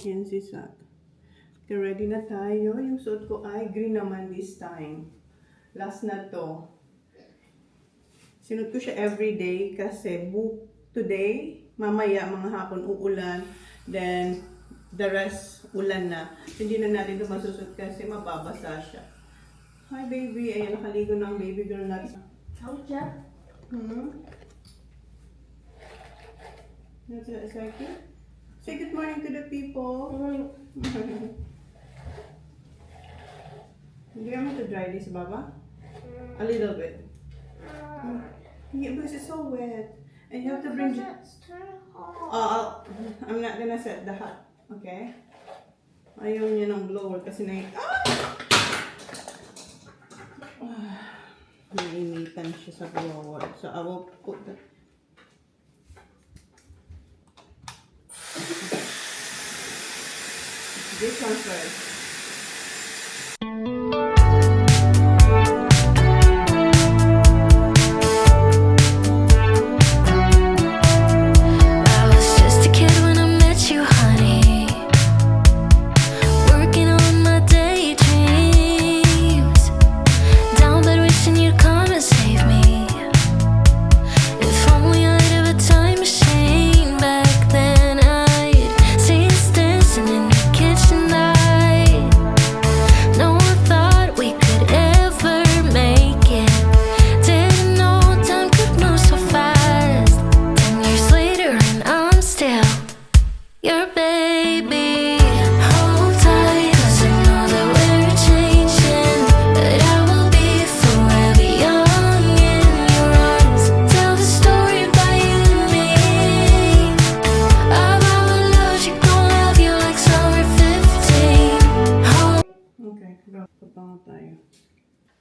Yan si Sak. Okay, ready na tayo. Yung suot ko ay green naman this time. Last na to. Sinuot ko siya everyday kasi today, mamaya mga hapon uulan. Then, the rest ulan na. Hindi na natin ito masusot kasi mababasa siya. Hi baby. Ayan, nakaligo na ang baby girl natin. How Jack? That's it, Saki. Say good morning to the people. Do you want me to dry this, Baba? A little bit. Yeah, because it's so wet. And you have to bring... It's too hot. I'm not gonna set the hot. Okay? Ayaw niya ng blower kasi Nainitan siya sa blower. So, I will put the... This one first.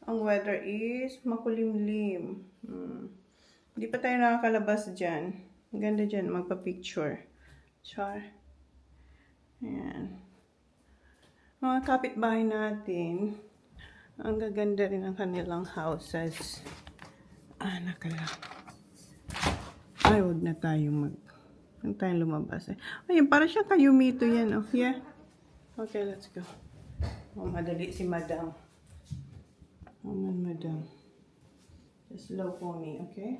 Ang weather is makulimlim. Hindi pa tayo nakakalabas dyan. Ang ganda dyan, magpa-picture. Char. Ayan. Mga kapitbahay natin, ang gaganda rin ang kanilang houses. Nakala. Ay, huwag na tayong huwag tayong lumabas. Ayun, para siya kayumito yan. Oh. Yeah. Okay, let's go. Madali si Madam. Madam. Just slow for me, okay?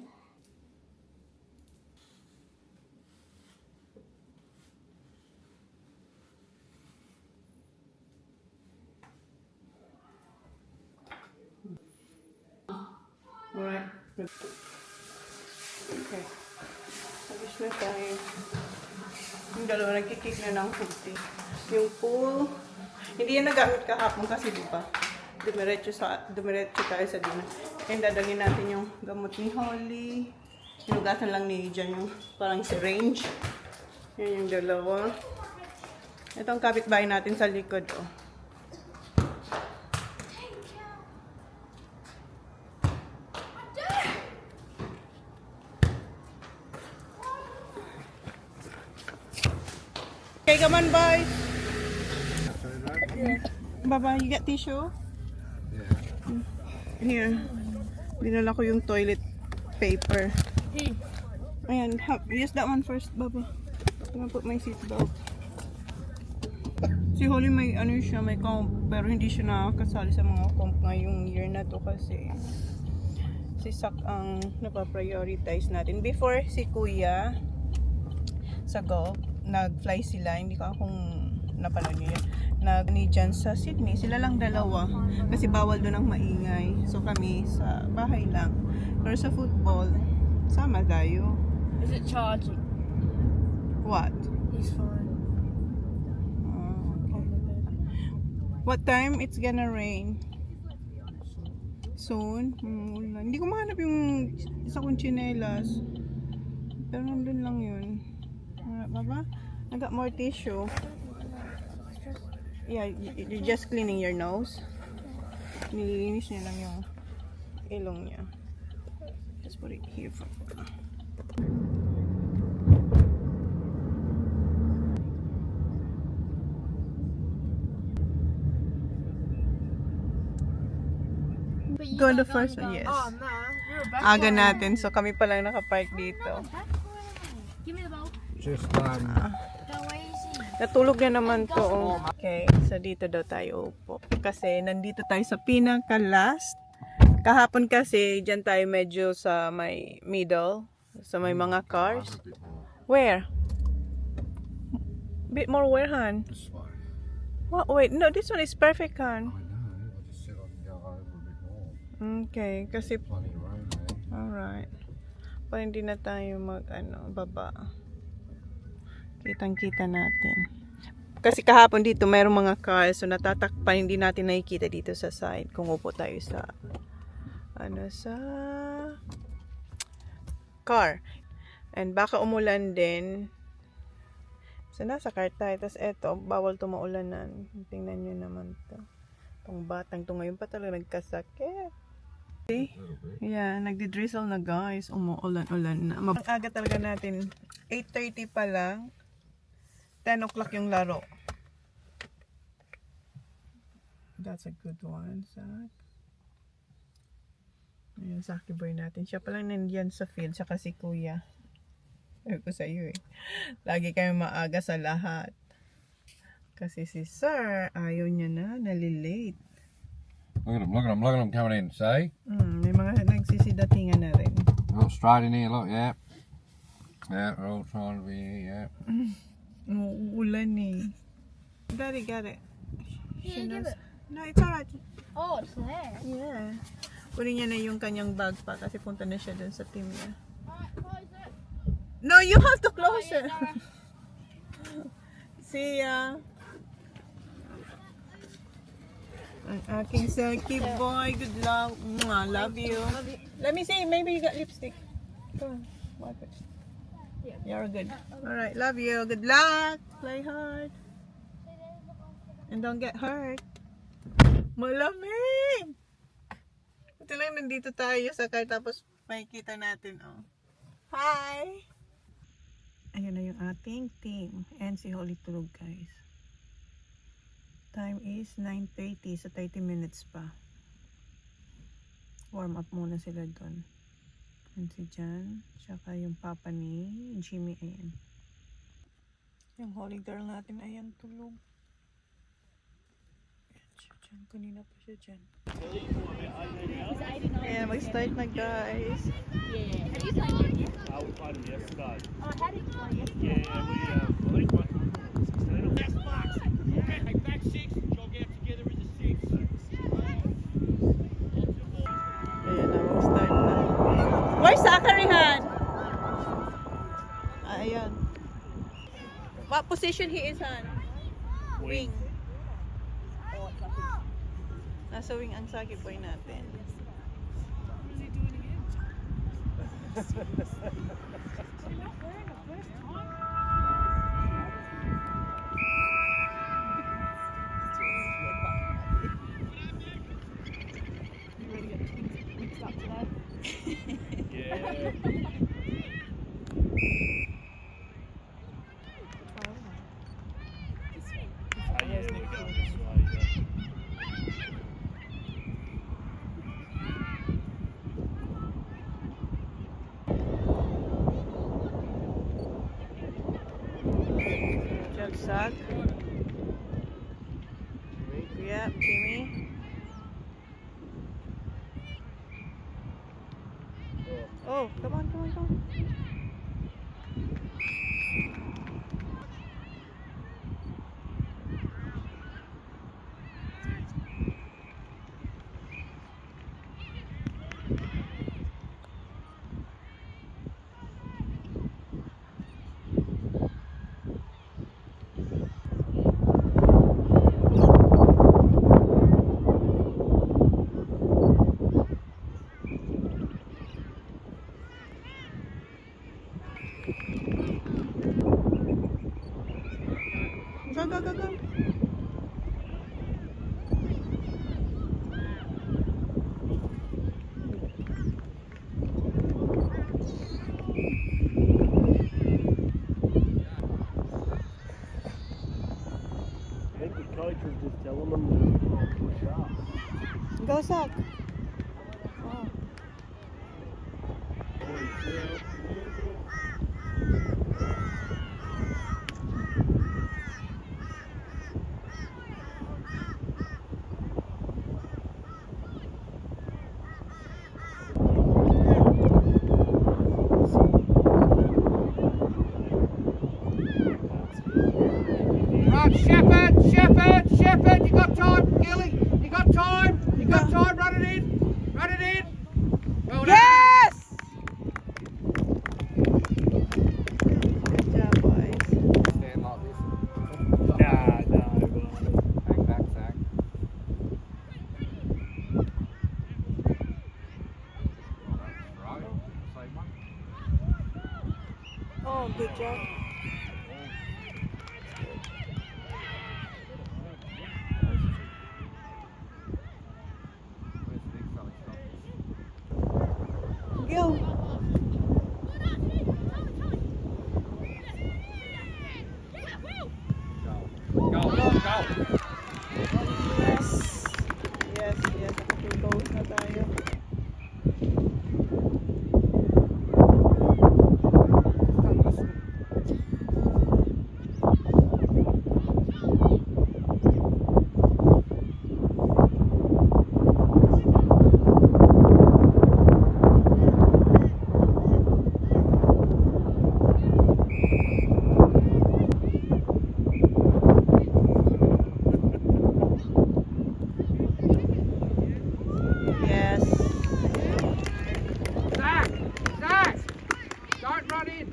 Alright. Okay. Tapos na tayo. Yung dalawa nagkikik na ng puti. Yung pool, hindi yan nagamit kahapon kasi diba? Dumiretso tayo sa dinner. And dadagin natin yung gamot ni Holly. Hinugasan lang ni Jan yung parang syringe. Yan yung dalawa. Ito ang kapitbahay natin sa likod. Oh. Okay, come on, boys. Baba, you get tissue? Here. Dinala ko yung toilet paper. Ayan, use that one first, Baba. I'm gonna put my seatbelt. Si Holly may siya, may comp, pero hindi siya nakakasali sa mga comp ngayong year na to kasi si Sak ang napaprioritize natin. Before si Kuya sa golf, nag-fly sila, hindi ko akong napanood niyo yan. Ni dyan sa Sydney, sila lang dalawa kasi bawal doon ang maingay, so kami sa bahay lang. Pero sa football, sama tayo. Is it charging? What? He's fine. Okay. What time it's gonna rain? Soon? Hindi ko mahanap yung isa kong chinelas, pero nandun lang yun. Baba? I got more tissue. Yeah, you're just cleaning your nose. Nililinis niya lang yung ilong niya. Just put it here for... Go the first one, yes. Oh, no. You're a bad Aga natin, so kami pa lang nakapark dito. Give me the ball. Just Go, where is he? Natulog na naman to. Okay, so dito daw tayo upo. Kasi nandito tayo sa pinaka-last. Kahapon kasi, dyan tayo medyo sa may middle. Sa may mga cars. Where? Bit more where, Han? This way. What? Wait, no, this one is perfect, Han. I know. I just said I can go over a bit more. Okay, kasi Plenty of room there. alright. Para hindi na tayo baba. Kitang-kita natin. Kasi kahapon dito, mayroong mga cars. So, natatakpan. Hindi natin nakikita dito sa side. Kung upo tayo sa sa car. And baka umulan din. So, nasa car tayo. Tapos eto, bawal to maulanan. Tingnan nyo naman to. Itong batang to ngayon pa talaga nagkasakit. See? Yeah, nagdi-drizzle na guys. Umuulan-ulan na. Ang aga talaga natin. 8:30 pa lang. 10 o'clock yung laro. That's a good one, Zach. Ayan, Zaki boy natin. Siya palang nandiyan sa field. Siya kasi kuya. Sabi ko sa iyo eh. Lagi kayo maaga sa lahat. Kasi si Sir, ayaw niya na. Nalilate. Look at them, look at them, look at them coming in. See? May mga nagsisidatingan na rin. They're all straight in here, look, yeah. Yeah, they're all trying to be here, yeah. Uulan eh. Daddy got it. She give knows. it. No, it's alright. Oh, it's there. Yeah. Kunin niya na yung kanyang bag pa kasi punta na siya dun sa team niya. Alright, close it. No, you have to close Oh, yeah, it. no. See ya. Ang aking Saki boy. Good luck. Mwah, love you. Love you. Let me see. Maybe you got lipstick. Go on. Wipe it. Yeah. You're good. Alright, love you. Good luck. Play hard. And don't get hurt. Malamig! Ito lang, nandito tayo sa car tapos makikita natin, oh. Hi! Ayun na yung ating team. And si Holly tulog, guys. Time is 9:30, sa 30 minutes pa. Warm up muna sila doon. And si Jan, tsaka yung papa ni Jimmy, ayan. Yung Holly girl natin, ayan, tulog. Ayan, kanina pa siya dyan. Ayan, mag-start na, guys. Yeah. Have you played it? I was playing them yesterday. Oh, how did you play it? Yeah, we, I think one 16 or best box. Okay, hey, back six, jog out together as a six. Ayan na, mag-start na. Where's Zachary, Han? Ayan. What position he is, Han? Wing. Nasa wing ang Saki boy natin. Yeah. I guess they're going this way, yeah. Jagsak. Yeah, Jimmy. Oh, come on, come on, come on. Go, go, go, go. I think the coach was just telling them to push up. Go, Zach. Oh. Oh, good job. Go. Go, go, go. Yes. Yes, yes. Okay, goals na tayo. Yes. Zach! Zach! Don't run in!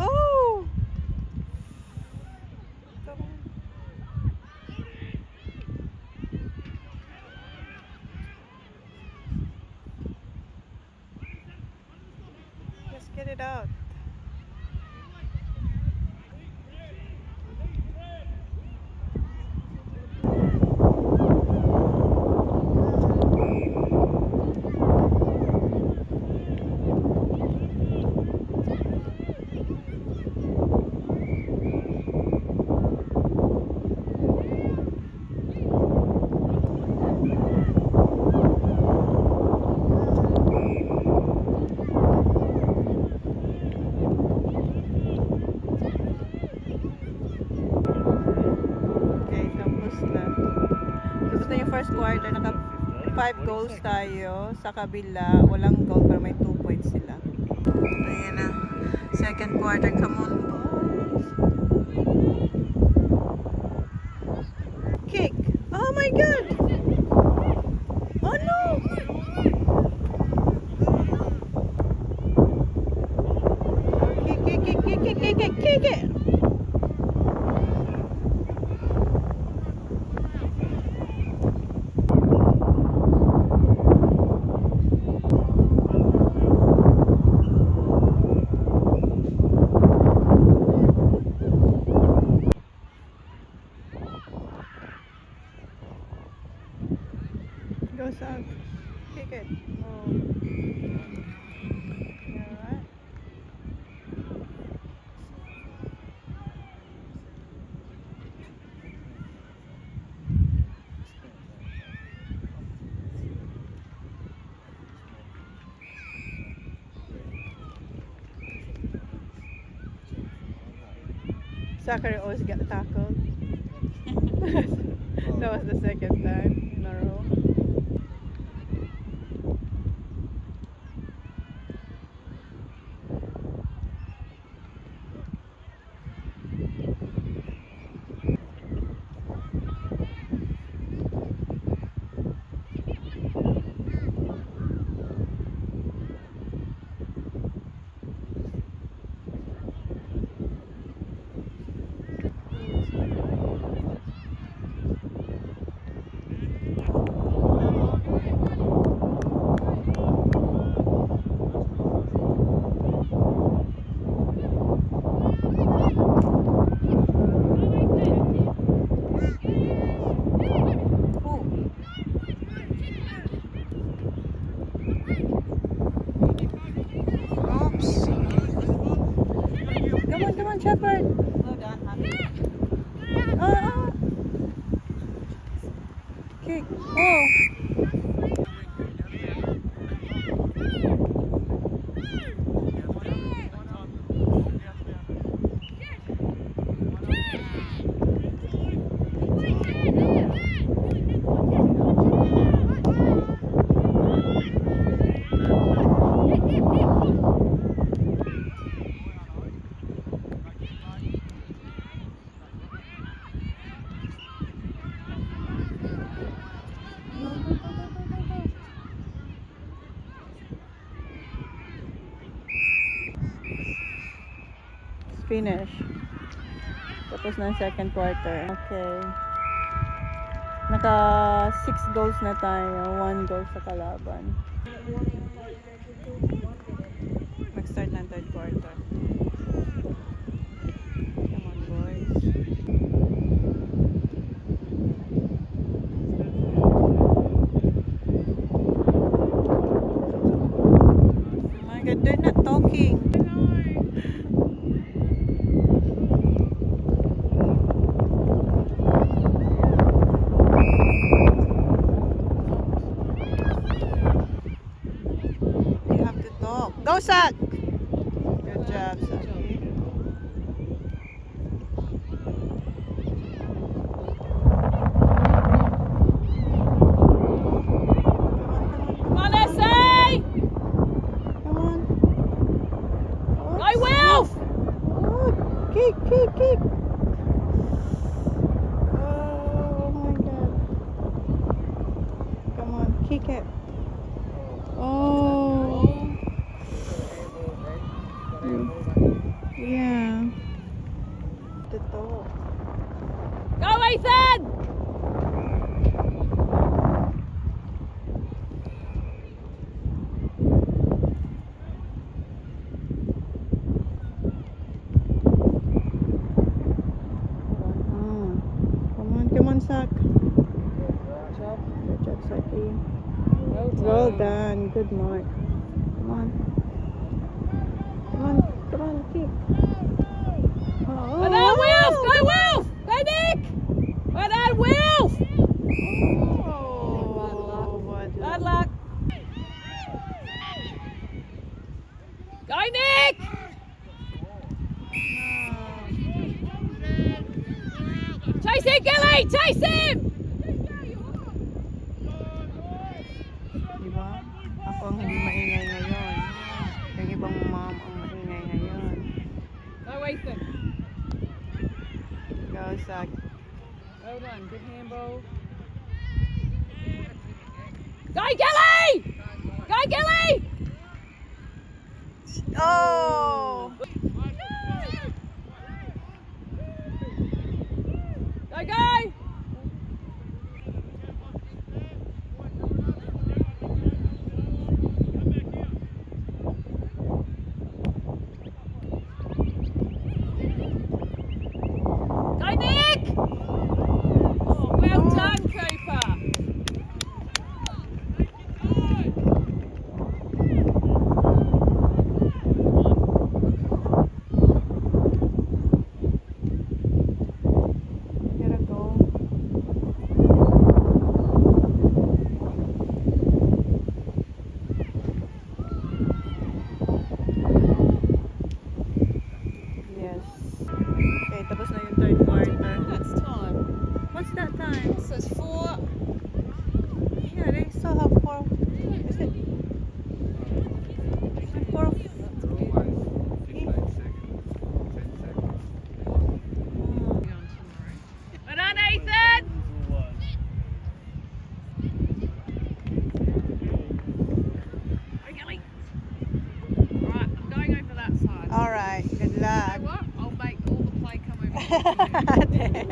Oh! Come on. Just get it out. Okay, tapos na. Tapos na yung first quarter. Naka 5 goals tayo. Sa kabila, walang goal pero may 2 points sila. Ayan na. Second quarter. Come on, boys. Kick. Oh my God. Oh no. Kick, kick, kick, kick, kick, kick, kick, kick. Goes out. Kick it. Oh. Alright. Zachary always got tackled. That was the second time in a row. Come on, Shepherd. Oh. Kick. Oh. finish. Tapos na ang second quarter. Okay. Naka 6 goals na tayo. 1 goal sa kalaban. Mag-start ng third quarter. Come on, boys. Oh my God, they're not talking. You have to talk. Go, Sak! Good job, Sak. Come on, Essie! Come on. Go, Wilf! Oh, kick, kick, kick. Oh my God. Come on, kick it. Oh. Yeah. Totoo. Go, Ethan! Come on, Sak. Good job, Saki. Well done. Good mark. Come on. Come on, come on, kick. Oh, Well done, Wilf! Go, Wilf! Go, Nick! Well done, Wilf! Oh, Bad luck. Go, Nick! Chase him, Gilly! Chase him! Diba? Ako ang hindi maingay ngayon. Yung ibang mom ang maingay ngayon. Go, Ethan. Go, Sak. Well done. Good handball. Go, Gilly! Go, Gilly! Oh! Go, go! Go, Nick! Oh, well done, Cooper. Gotta go. Yes. Okay, tapos na yung third quarter. That's time. What's that time? So it's 4. Yeah, they still have 4. Is it? 4. 15 seconds. 10 seconds. Well done, Ethan! Go, Gilly. Alright, I'm going over that side. Alright, good You luck. know what? I'll make all the play come over here.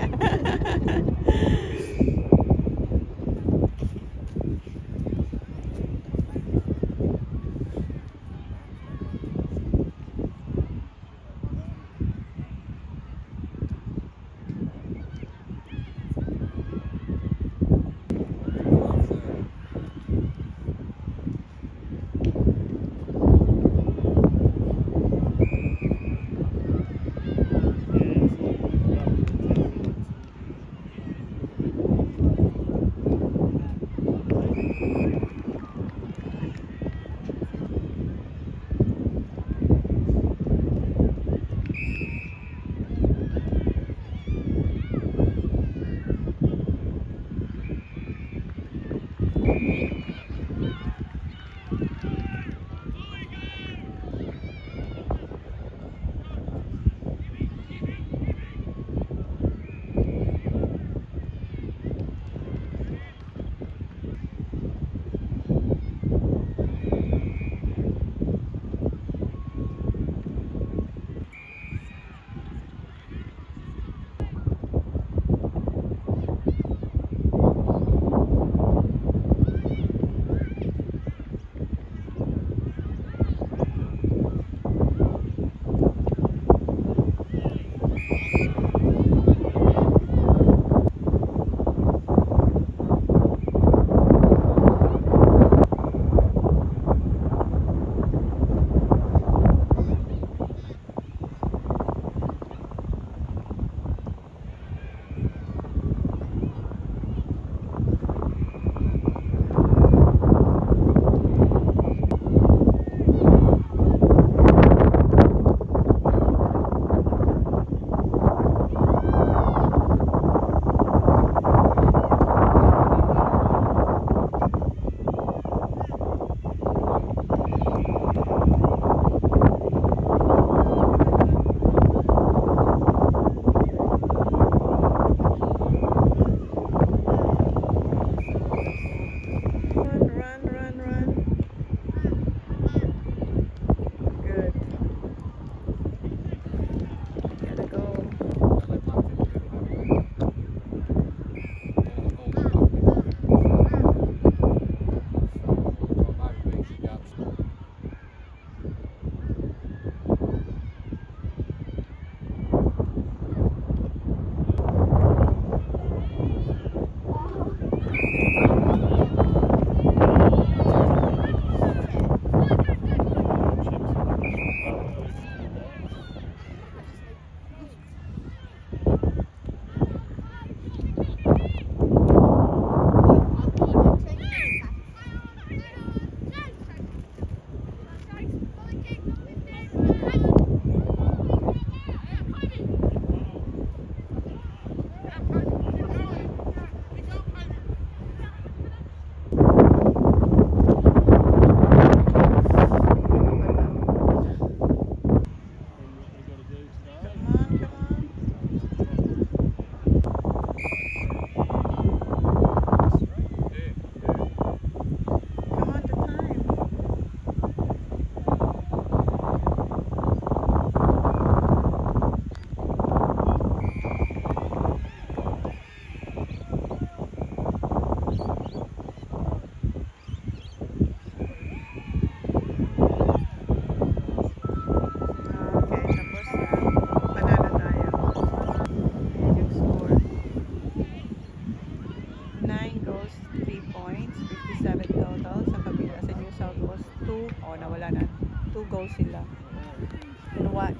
sila.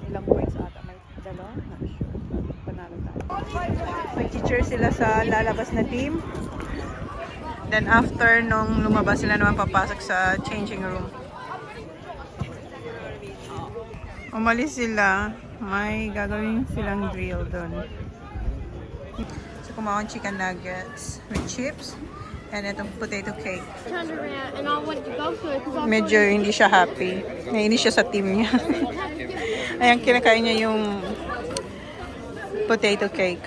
Ilang points ata? May dalawa? Not sure. Panalo tayo. May teacher sila sa lalabas na team. Then after nung lumabas sila naman papasok sa changing room. Umalis sila. May gagawin silang drill doon. So kumaon chicken nuggets with chips and itong potato cake. Turned around and I went to go for it because I Medyo hindi siya happy. Nainis siya sa team niya. Ayan, kinakain niya yung potato cake.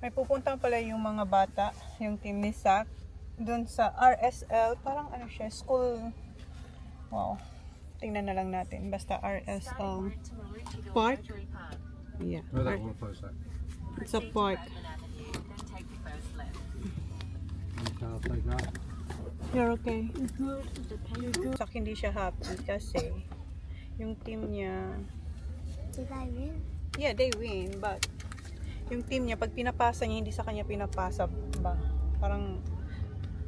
May pupunta pala yung mga bata, yung team ni Zach, doon sa RSL. Parang ano siya, school. Wow. Tingnan na lang natin. Basta RSL Park. Yeah. Where that one close that? It's a park. I'll take that. You're okay. Zach hindi siya happy kasi yung team niya, did I win? yeah, they win, but yung team niya, pag pinapasa niya, hindi sa kanya pinapasa ba? Parang,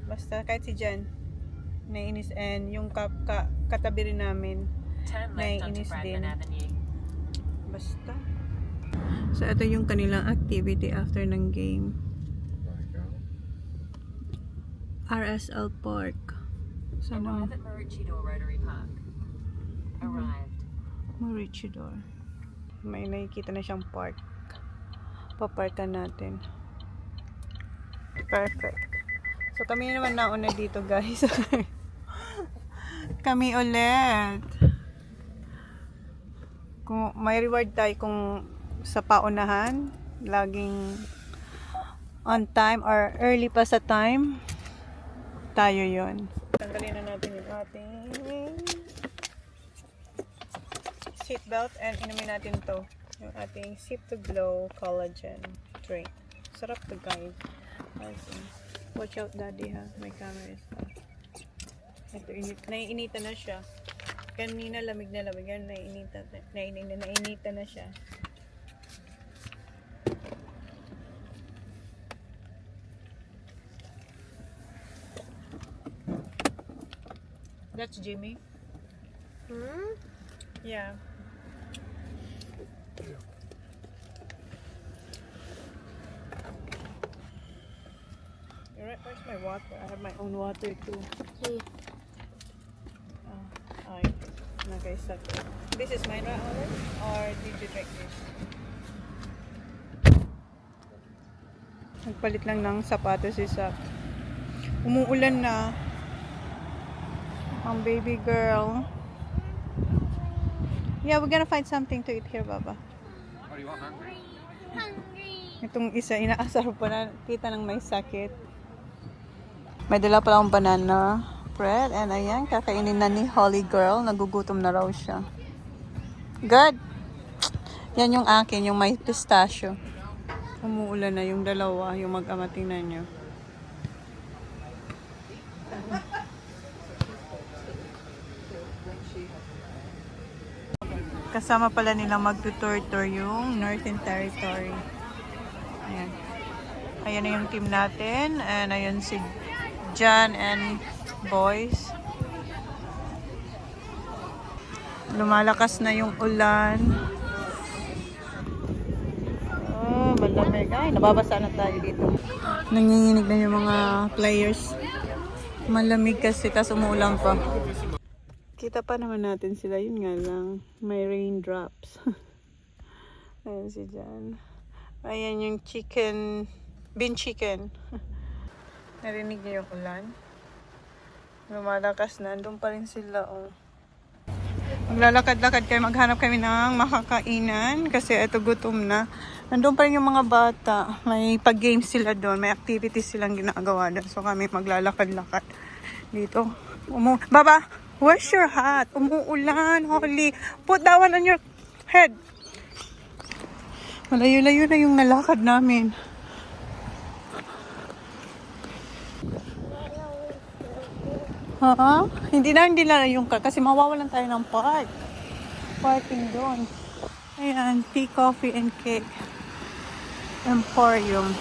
basta kahit si Jan, naiinis, and yung katabi rin namin, naiinis din. Basta. So, ito yung kanilang activity after ng game. There you go. RSL Park. So, Arrive at Maroochydore Rotary Park. Arrived. Maroochydore. May nakikita na siyang park. Paparkan natin. Perfect. So kami naman nauna dito, guys. Kami ulit. Kung may reward tayo kung sa paunahan, laging on time or early pa sa time, tayo yon. Tanggalin na natin yung ating seatbelt and inumin natin to, yung ating Sip to Glow collagen drink. Sarap to, guys. Watch out, daddy, ha, may camera pa. Ito, naiinitan na siya. Kanina lamig na lamig, yan naiinitan na siya. That's Jimmy. Yeah. Alright, where's my water? I have my own water too. Here. Ay, nagaisak. This is mine, right, Olive? Or did you drink this? Nagpalit lang ng sapatos si Zach. Umuulan na. Ang baby girl. Yeah, we're gonna find something to eat here, Baba. What do you want, man? Hungry. Itong isa, inaasar pa na. Kita ng may sakit. May dala pala akong banana bread. And ayan, kakainin na ni Holly Girl. Nagugutom na raw siya. Good! Yan yung akin, yung may pistachio. Umuulan na yung dalawa, yung mag-ama. Tingnan nyo. Kasama pala nilang mag-tour yung Northern Territory. Ayan. Ayan na yung team natin. And ayan si John and boys. Lumalakas na yung ulan. Oh, malamig. Ay, nababasa na tayo dito. Nanginginig na yung mga players. Malamig kasi, tas umuulan pa. Kita pa naman natin sila. Yun nga lang. May raindrops. Ayan si John. Ayan yung chicken. Bean chicken. Narinig niyo yung ulan? Lumalakas na. Andun pa rin sila. Oh. Maglalakad-lakad kayo. Maghanap kami ng makakainan. Kasi ito gutom na. Nandun pa rin yung mga bata. May pag-games sila doon. May activities silang ginagawa doon. So kami maglalakad-lakad dito. Baba! Where's your hat? Umuulan, Holly. Put that one on your head. Malayo-layo na yung nalakad namin. Hindi na yung car kasi mawawalan tayo ng park. Parking doon. Ayan, tea, coffee, and cake. Emporium.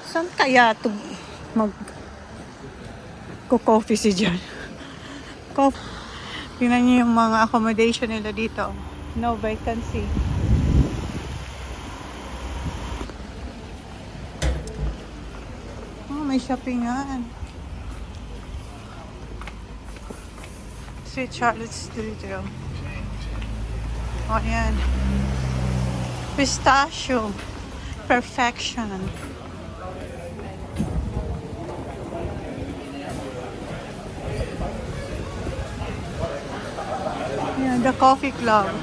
Saan kaya ito mag-coffee si John? Tingnan niyo yung mga accommodation nila dito. No vacancy. Oh, may shoppingan. Sweet Charlotte Studio. Oh, yan. Pistachio. Perfection. Yan, the coffee club.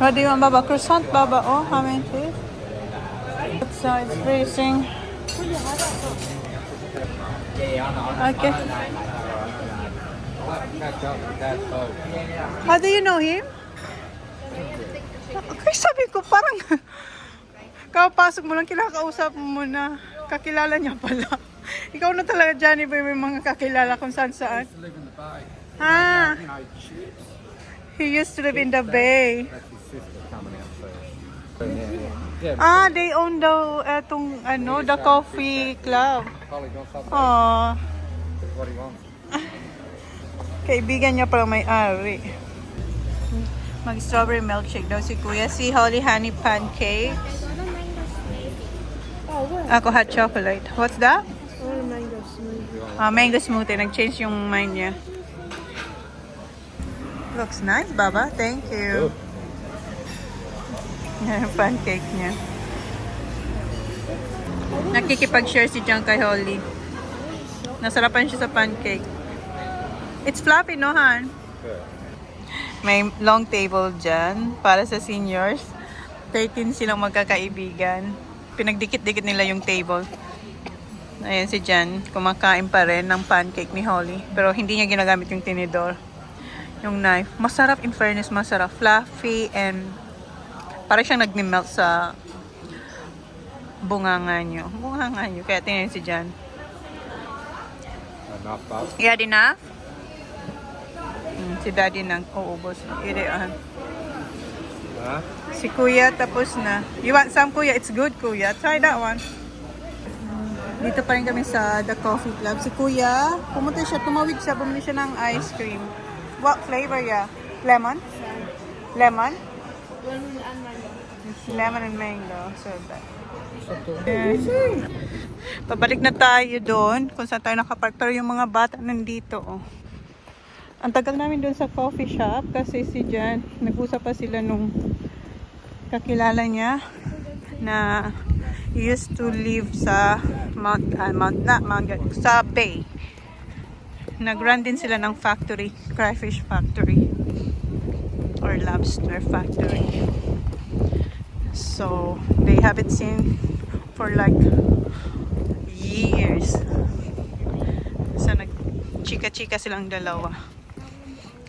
What do you want, Baba? Croissant, Baba. Oh, how many please? Outside facing. Okay. Catch up with that boat. How do you know him? Okay, sabi ko, parang kapasok mo lang, kinakausap mo na. Kakilala niya pala. Ikaw na talaga, Johnny Boy, may mga kakilala kung saan saan. Used to live in the bay. Ah, You know, ships. he used to live in the bay. That's his sister coming out first. Yeah. Ah, they own the, etong, ano, the coffee club. Polly got something. Aww. What do you want? Kaibigan niya pala may-ari. Mag-strawberry milkshake daw si Kuya. Si Holly honey pancake. Ako hot chocolate. What's that? Mango smoothie. Nag-change yung mind niya. Looks nice, Baba. Thank you. Yan yung pancake niya. Nakikipag-share si John kay Holly. Nasarapan siya sa pancake. It's fluffy, no, Han? May long table dyan para sa seniors. 13 silang magkakaibigan. Pinagdikit-dikit nila yung table. Ayan si Jan, kumakain pa rin ng pancake ni Holly. Pero hindi niya ginagamit yung tinidor. Yung knife. Masarap, in fairness, masarap. Fluffy and parang siyang nagmi-melt sa bunganga nyo. Bunganga nyo. Kaya tingnan si Jan. Enough boat. You had enough? Si Daddy nang uubos. Irian. Huh? Si Kuya tapos na. You want some, Kuya? It's good, Kuya. Try that one. Dito pa rin kami sa The Coffee Club. Si Kuya, pumunta siya, tumawid siya, bumili siya ng ice cream. What flavor ya? Lemon? Lemon? Lemon and mango. So bad. Pabalik na tayo doon kung saan tayo nakapark. Pero yung mga bata nandito, oh. Ang tagal namin doon sa coffee shop kasi si Jan, nag-usap pa sila nung kakilala niya na used to live sa sa bay. Nag-run din sila ng factory, crayfish factory or lobster factory. So, they haven't seen for like years. So, nag-chika-chika silang dalawa.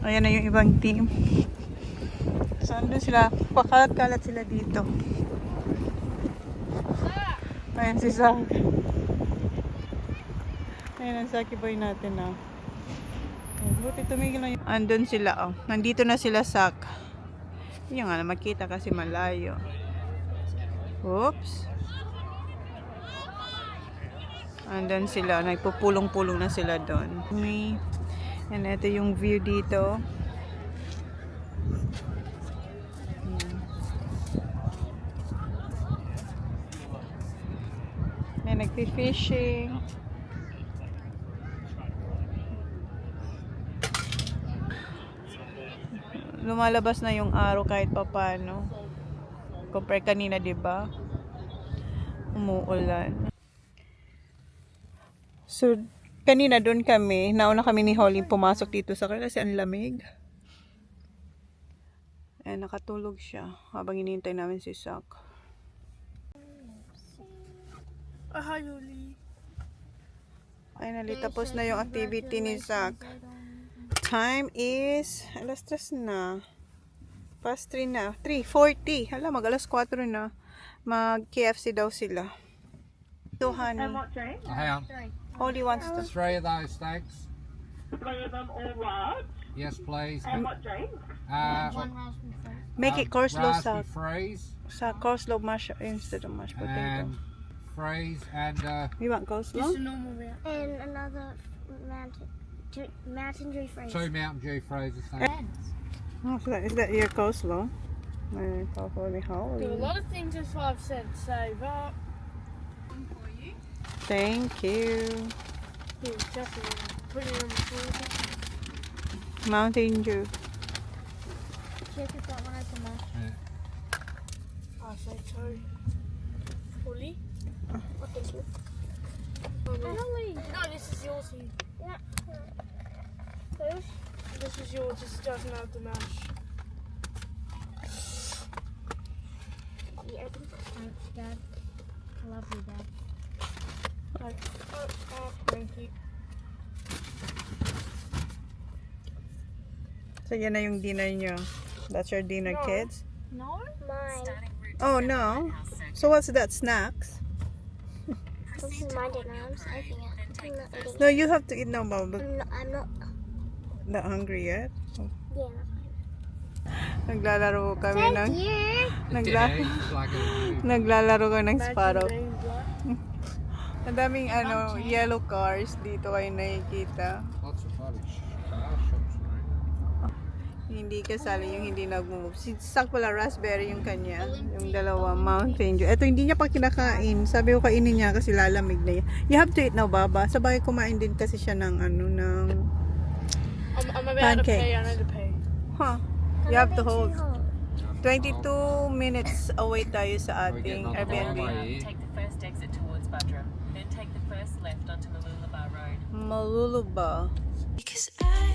Ayan na yung ibang team. So, andun sila. Pakalat-kalat sila dito. Ayan si Zach. Ayan ang Saki boy natin, oh. Buti tumigil na yung... Andun sila, oh. Nandito na sila, Sak. Hindi nga na makita kasi malayo. Oops. Andun sila. Nagpupulong-pulong na sila doon. And ito yung view dito. May nagpi-fishing. Lumalabas na yung araw kahit papano. Compare kanina, 'di ba? Umuulan. So, kanina doon kami, nauna kami ni Holly pumasok dito sa kasi ang lamig. Eh, nakatulog siya habang hinihintay namin si Sak. Hi, Julie. Finally, tapos na yung activity ni Sak. Time is, alas 3 na. Past 3 na. 3:40. Hala, mag alas 4 na. Mag KFC daw sila. to, honey. drink? Oh, hang on. Holly wants to. 3 of those, thanks. 3 of them all large. Yes, please. What drink? Make it coleslaw raspberry freeze sa coleslaw mash instead of mashed potato. and freeze and You want coleslaw? normal round. And another Mountain Dew freeze. 2 Mountain Dew freezes. Thanks. Oh, so is that your coleslaw? Holy, Do a holy. lot of things is 5 cents. Save up. Thank you. Here, just put it on the floor. Mountain Dew. Check if that one has a mash. I say 2. Fully. What is it? Emily. No, this is yours here. Yeah. This is yours. This doesn't have the mash. Yeah, I think that's thanks, Dad. I love you, Dad. Thank you. So yan na yung dinner nyo. That's your dinner, No. kids? No? Mine. Oh, no. So what's that, snacks? This is my dinner. I'm saving it. I'm not eating No, it. you have to eat now, Mom. I'm not. Not hungry yet? Yeah. Naglalaro kami Thank ng... you. Nagla naglalaro ka ng Sparrow. Imagine being black. Ang daming yellow cars dito kayo nakikita. Lots of bloody car shops, mate. Hindi kasali yung hindi nag-move. Si Sak pala raspberry yung kanya. Yung dalawa, Mountain Dew. Ito hindi niya pa kinakain. Sabi ko kainin niya kasi lalamig na yan. You have to eat now, Baba. Sabay kumain din kasi siya ng ng... I'm about to Pancake. pee. I need to pee. Huh. You have to hold. Hold. 22 minutes away tayo sa We're getting ating on the Airbnb. highway. Take the first exit towards Buttram, then take the first left onto Malulabar Road. Maluluba. Because I